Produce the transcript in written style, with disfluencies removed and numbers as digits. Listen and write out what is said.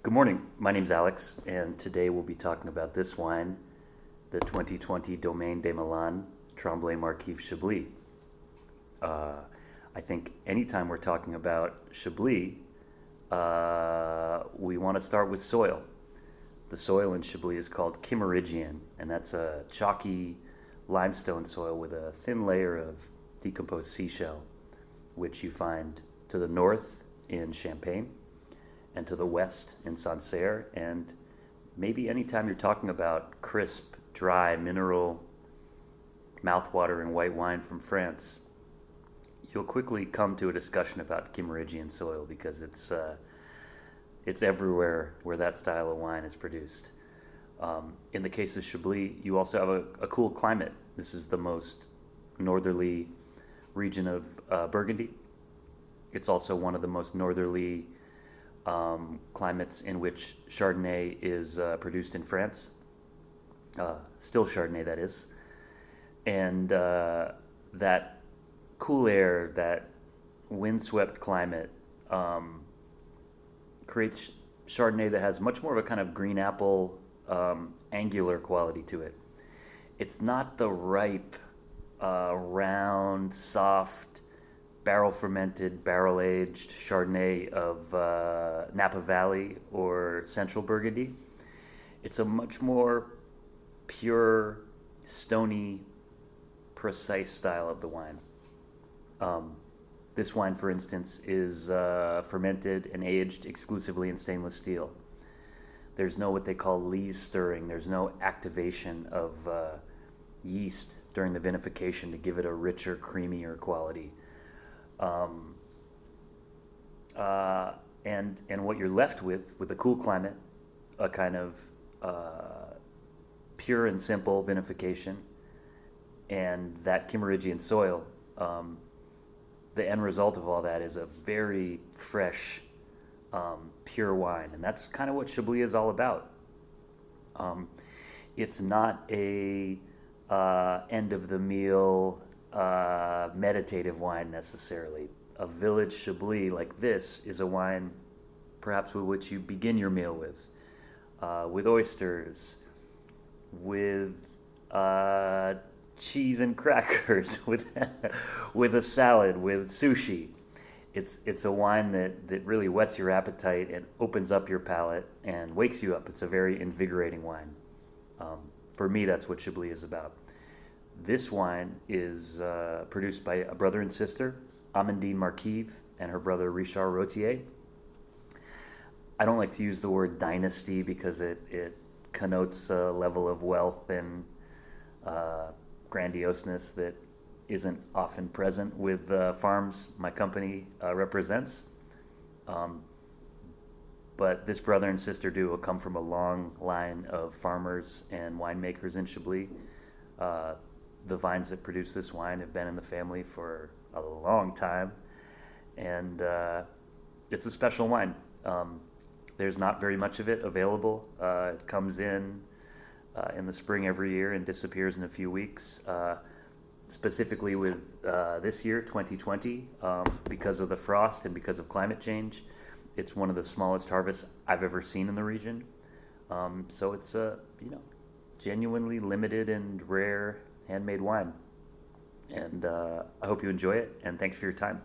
Good morning. My name's Alex, and today we'll be talking about this wine, the 2020 Domaine de Malandes Tremblay Marchive Chablis. Uh, I think anytime we're talking about Chablis, we want to start with soil. The soil in Chablis is called Kimmeridgian, and that's a chalky limestone soil with a thin layer of decomposed seashell, which you find to the north in Champagne and to the west in Sancerre. And maybe anytime you're talking about crisp, dry, mineral, mouthwatering white wine from France, you'll quickly come to a discussion about Kimmeridgian soil because it's everywhere where that style of wine is produced. In the case of Chablis, you also have a cool climate. This is the most northerly region of Burgundy. It's also one of the most northerly climates in which Chardonnay is produced in France. Still Chardonnay, that is. And that cool air, that windswept climate, creates Chardonnay that has much more of a kind of green apple, angular quality to it. It's not the ripe, round, soft, barrel fermented, barrel aged Chardonnay of Napa Valley or Central Burgundy. It's a much more pure, stony, precise style of the wine. This wine, for instance, is fermented and aged exclusively in stainless steel. There's no what they call lees stirring. There's no activation of yeast during the vinification to give it a richer, creamier quality. And what you're left with a cool climate, a kind of pure and simple vinification, and that Kimmeridgian soil, the end result of all that is a very fresh, pure wine, and that's kind of what Chablis is all about. It's not a end of the meal meditative wine necessarily. A village Chablis like this is a wine perhaps with which you begin your meal with oysters, with cheese and crackers, with a salad, with sushi. It's a wine that really whets your appetite and opens up your palate and wakes you up. It's a very invigorating wine. For me, that's what Chablis is about. This wine is produced by a brother and sister, Amandine Marchive and her brother Richard Rotier. I don't like to use the word dynasty because it connotes a level of wealth and grandioseness that isn't often present with farms my company represents. But this brother and sister duo come from a long line of farmers and winemakers in Chablis. The vines that produce this wine have been in the family for a long time, and it's a special wine. There's not very much of it available. It comes in the spring every year and disappears in a few weeks. Specifically with this year, 2020, because of the frost and because of climate change, it's one of the smallest harvests I've ever seen in the region. So it's a genuinely limited and rare handmade wine. And I hope you enjoy it, and thanks for your time.